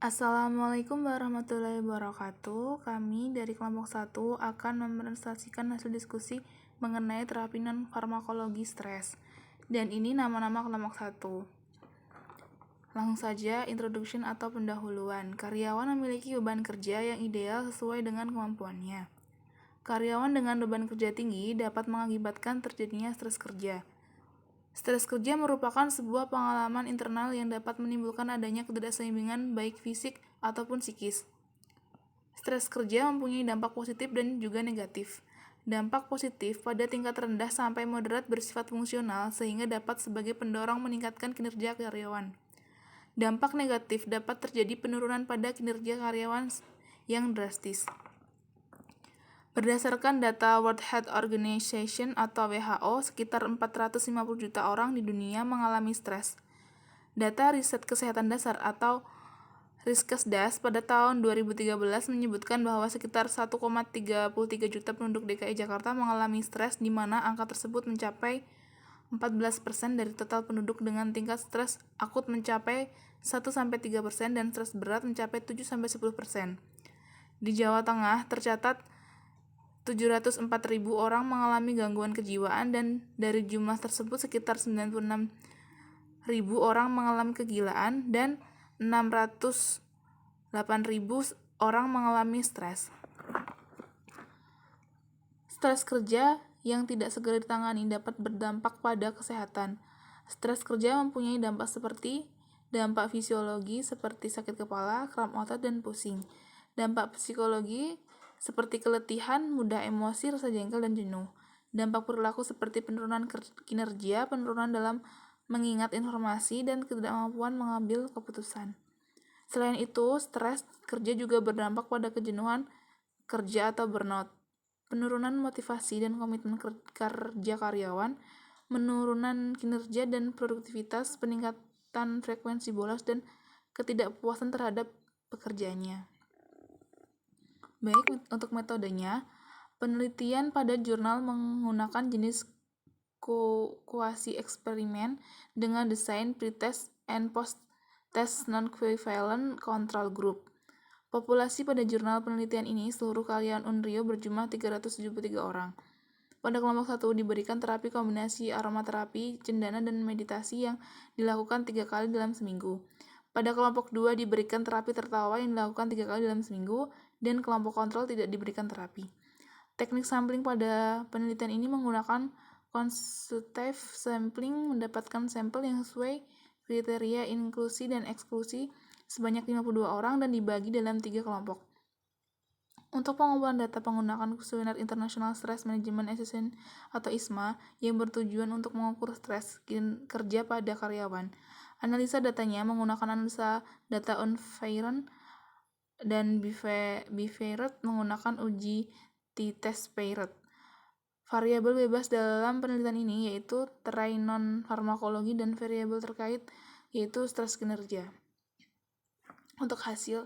Assalamualaikum warahmatullahi wabarakatuh. Kami dari kelompok 1 akan mepresentasikan hasil diskusi mengenai terapi non-farmakologi stres. Dan ini nama-nama kelompok 1. Langsung saja, introduction atau pendahuluan. Karyawan memiliki beban kerja yang ideal sesuai dengan kemampuannya. Karyawan dengan beban kerja tinggi dapat mengakibatkan terjadinya stres kerja. Stres kerja merupakan sebuah pengalaman internal yang dapat menimbulkan adanya ketidakseimbangan baik fisik ataupun psikis. Stres kerja mempunyai dampak positif dan juga negatif. Dampak positif pada tingkat rendah sampai moderat bersifat fungsional sehingga dapat sebagai pendorong meningkatkan kinerja karyawan. Dampak negatif dapat terjadi penurunan pada kinerja karyawan yang drastis. Berdasarkan data World Health Organization atau WHO, sekitar 450 juta orang di dunia mengalami stres. Data Riset Kesehatan Dasar atau Riskesdas pada tahun 2013 menyebutkan bahwa sekitar 1,33 juta penduduk DKI Jakarta mengalami stres, di mana angka tersebut mencapai 14% dari total penduduk, dengan tingkat stres akut mencapai 1-3% dan stres berat mencapai 7-10%. Di Jawa Tengah tercatat 704.000 orang mengalami gangguan kejiwaan, dan dari jumlah tersebut sekitar 96.000 orang mengalami kegilaan dan 608.000 orang mengalami stres. Stres kerja yang tidak segera ditangani dapat berdampak pada kesehatan. Stres kerja mempunyai dampak seperti dampak fisiologi seperti sakit kepala, kram otot, dan pusing. Dampak psikologi seperti keletihan, mudah emosi, rasa jengkel, dan jenuh. Dampak perilaku seperti penurunan kinerja, penurunan dalam mengingat informasi, dan ketidakmampuan mengambil keputusan. Selain itu, stres kerja juga berdampak pada kejenuhan kerja atau burnout, penurunan motivasi dan komitmen kerja karyawan, penurunan kinerja dan produktivitas, peningkatan frekuensi bolos, dan ketidakpuasan terhadap pekerjaannya. Baik, untuk metodenya, penelitian pada jurnal menggunakan jenis kuasi eksperimen dengan desain pre-test and post-test non-equivalent control group. Populasi pada jurnal penelitian ini seluruh karyawan Unrio berjumlah 373 orang. Pada kelompok 1 diberikan terapi kombinasi aromaterapi, cendana, dan meditasi yang dilakukan 3 kali dalam seminggu. Pada kelompok 2 diberikan terapi tertawa yang dilakukan 3 kali dalam seminggu, dan kelompok kontrol tidak diberikan terapi. Teknik sampling pada penelitian ini menggunakan quantitative sampling, mendapatkan sampel yang sesuai kriteria inklusi dan eksklusi sebanyak 52 orang dan dibagi dalam 3 kelompok. Untuk pengumpulan data penggunaan Kuesioner International Stress Management Assessment atau ISMA yang bertujuan untuk mengukur stres kerja pada karyawan. Analisa datanya menggunakan analisa data environment dan Biverot menggunakan uji t-test Parrot. Variabel bebas dalam penelitian ini yaitu terrain non-farmakologi dan variabel terkait yaitu stres kinerja. Untuk hasil,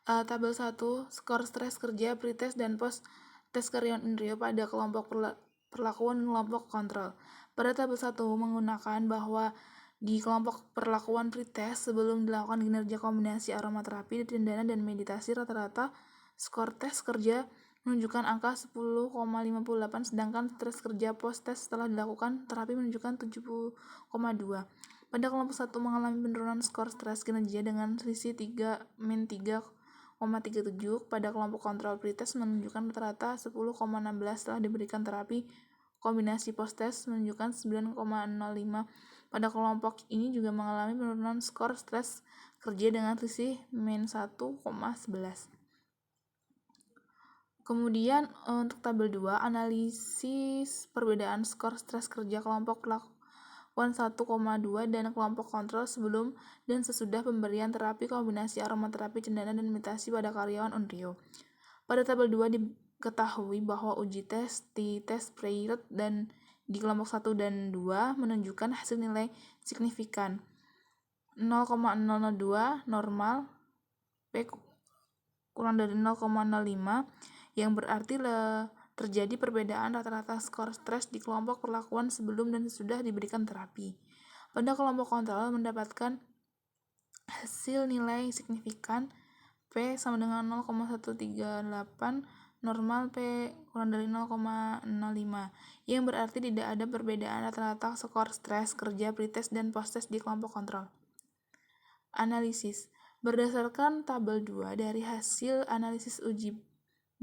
tabel 1, skor stres kerja pre-test dan post-test karyawan Unrio pada kelompok perlakuan dan kelompok kontrol. Pada tabel 1 menggunakan bahwa di kelompok perlakuan pre-test sebelum dilakukan kinerja kombinasi aromaterapi, cendana, dan meditasi, rata-rata skor tes kerja menunjukkan angka 10,58, sedangkan stres kerja post-test setelah dilakukan terapi menunjukkan 7,2. Pada kelompok 1 mengalami penurunan skor stres kinerja dengan selisih 3-3,37. Pada kelompok kontrol pre-test menunjukkan rata-rata 10,16 setelah diberikan terapi kombinasi post-test menunjukkan 9,05. Pada kelompok ini juga mengalami penurunan skor stres kerja dengan selisih -1,11. Kemudian untuk tabel 2, analisis perbedaan skor stres kerja kelompok perlakuan 1,2 dan kelompok kontrol sebelum dan sesudah pemberian terapi kombinasi aromaterapi, cendana, dan meditasi pada karyawan Unrio. Pada tabel 2 diketahui bahwa uji tes t-test Parrot dan di kelompok 1 dan 2 menunjukkan hasil nilai signifikan 0,002 normal, P kurang dari 0,05, yang berarti terjadi perbedaan rata-rata skor stres di kelompok perlakuan sebelum dan sesudah diberikan terapi. Pada kelompok kontrol mendapatkan hasil nilai signifikan P sama dengan 0,138, normal P kurang dari 0,05, yang berarti tidak ada perbedaan rata-rata skor stres, kerja, pretest, dan posttest di kelompok kontrol. Analisis. Berdasarkan tabel 2 dari hasil analisis uji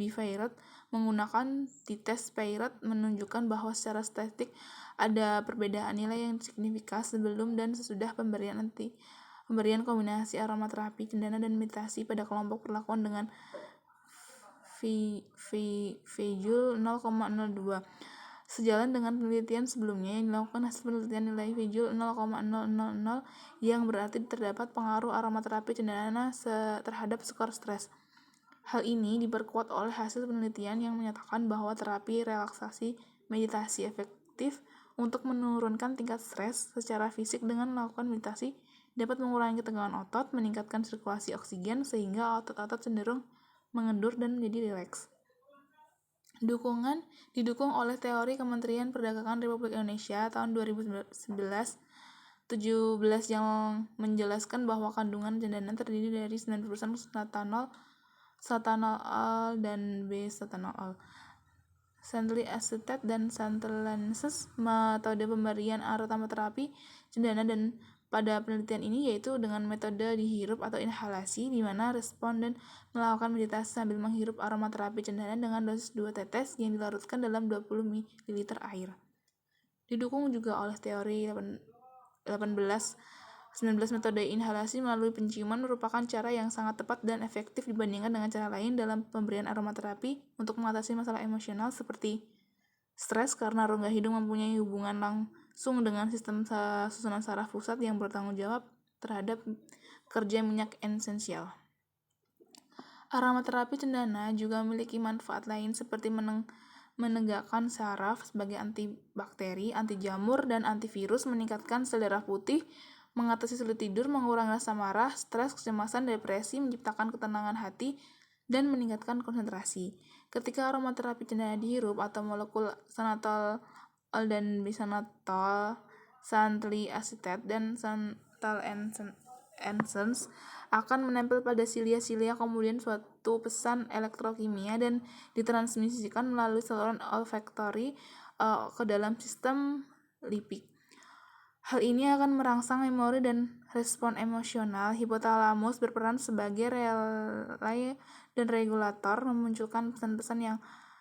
Bivirot menggunakan t-test Virot menunjukkan bahwa secara statistik ada perbedaan nilai yang signifikan sebelum dan sesudah pemberian kombinasi aromaterapi, cendana, dan meditasi pada kelompok perlakuan dengan Vjul 0,02. Sejalan dengan penelitian sebelumnya yang dilakukan, hasil penelitian nilai Vjul 0,000 yang berarti terdapat pengaruh aromaterapi cendana terhadap skor stres. Hal ini diperkuat oleh hasil penelitian yang menyatakan bahwa terapi relaksasi meditasi efektif untuk menurunkan tingkat stres secara fisik. Dengan melakukan meditasi dapat mengurangi ketegangan otot, meningkatkan sirkulasi oksigen sehingga otot-otot cenderung mengendur dan menjadi rileks. Didukung oleh teori Kementerian Perdagangan Republik Indonesia tahun 2011-17 yang menjelaskan bahwa kandungan cendana terdiri dari 90% sultanol dan B-sultanol, santalil acetate dan santalenses. Metode pemberian aromaterapi cendana dan pada penelitian ini yaitu dengan metode dihirup atau inhalasi, di mana responden melakukan meditasi sambil menghirup aromaterapi cendana dengan dosis 2 tetes yang dilarutkan dalam 20 ml air. Didukung juga oleh teori 19 metode inhalasi melalui penciuman merupakan cara yang sangat tepat dan efektif dibandingkan dengan cara lain dalam pemberian aromaterapi untuk mengatasi masalah emosional seperti stres, karena rongga hidung mempunyai hubungan langsung dengan sistem susunan saraf pusat yang bertanggung jawab terhadap kerja minyak esensial. Aromaterapi cendana juga memiliki manfaat lain seperti menegakkan saraf sebagai antibakteri, anti jamur, dan antivirus, meningkatkan sel darah putih, mengatasi sulit tidur, mengurangi rasa marah, stres, kecemasan, depresi, menciptakan ketenangan hati, dan meningkatkan konsentrasi. Ketika aromaterapi cendana dihirup atau molekul santalol dan bisantalol, santalil acetate, dan santalensens akan menempel pada silia-silia, kemudian suatu pesan elektrokimia dan ditransmisikan melalui saluran olfaktori ke dalam sistem lipid. Hal ini akan merangsang memori dan respon emosional. Hipotalamus berperan sebagai relay dan regulator, memunculkan pesan-pesan yang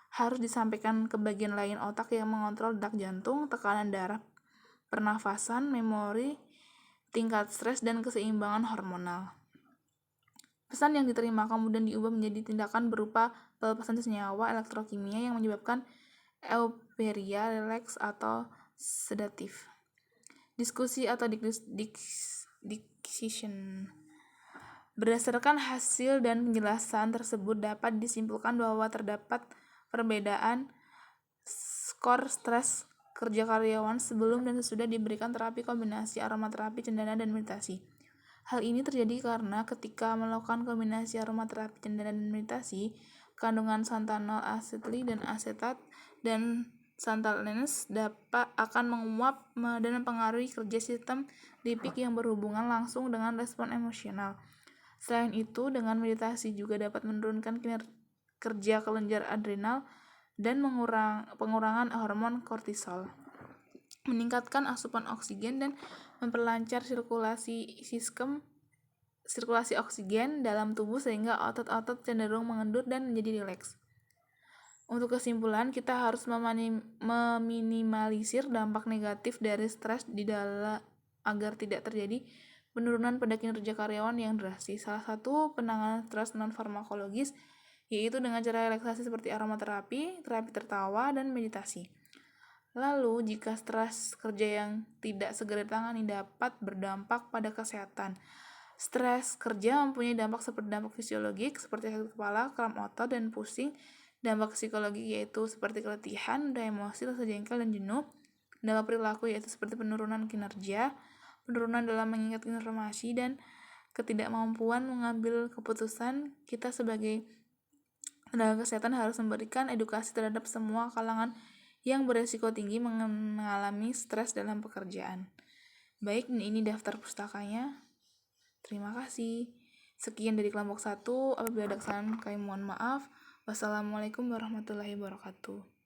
harus disampaikan ke bagian lain otak yang mengontrol detak jantung, tekanan darah, pernafasan, memori, tingkat stres, dan keseimbangan hormonal. Pesan yang diterima kemudian diubah menjadi tindakan berupa pelepasan senyawa elektrokimia yang menyebabkan euforia, relaks, atau sedatif. Diskusi atau decision. Berdasarkan hasil dan penjelasan tersebut dapat disimpulkan bahwa terdapat perbedaan skor stres kerja karyawan sebelum dan sesudah diberikan terapi kombinasi aromaterapi cendana dan meditasi. Hal ini terjadi karena ketika melakukan kombinasi aromaterapi cendana dan meditasi, kandungan santalol, asetil, dan asetat dan santalens akan menguap dan mempengaruhi kerja sistem lipid yang berhubungan langsung dengan respon emosional. Selain itu, dengan meditasi juga dapat menurunkan kerja kelenjar adrenal dan pengurangan hormon kortisol, meningkatkan asupan oksigen, dan memperlancar sirkulasi oksigen dalam tubuh sehingga otot-otot cenderung mengendur dan menjadi rileks. Untuk kesimpulan, kita harus meminimalisir dampak negatif dari stres di dalam agar tidak terjadi penurunan pada kinerja karyawan yang drastis. Salah satu penanganan stres non-farmakologis yaitu dengan cara relaksasi seperti aromaterapi, terapi tertawa, dan meditasi. Lalu, jika stres kerja yang tidak segera ditangani dapat berdampak pada kesehatan. Stres kerja mempunyai dampak seperti dampak fisiologis seperti sakit kepala, kram otot, dan pusing. Dampak psikologi yaitu seperti keletihan, emosi, rasa jengkel, dan jenuh. Dampak perilaku yaitu seperti penurunan kinerja, penurunan dalam mengingat informasi, dan ketidakmampuan mengambil keputusan. Kita sebagai tenaga kesehatan harus memberikan edukasi terhadap semua kalangan yang beresiko tinggi mengalami stres dalam pekerjaan. Baik, ini daftar pustakanya. Terima kasih. Sekian dari kelompok 1. Apabila ada kesalahan, kami mohon maaf. Wassalamualaikum warahmatullahi wabarakatuh.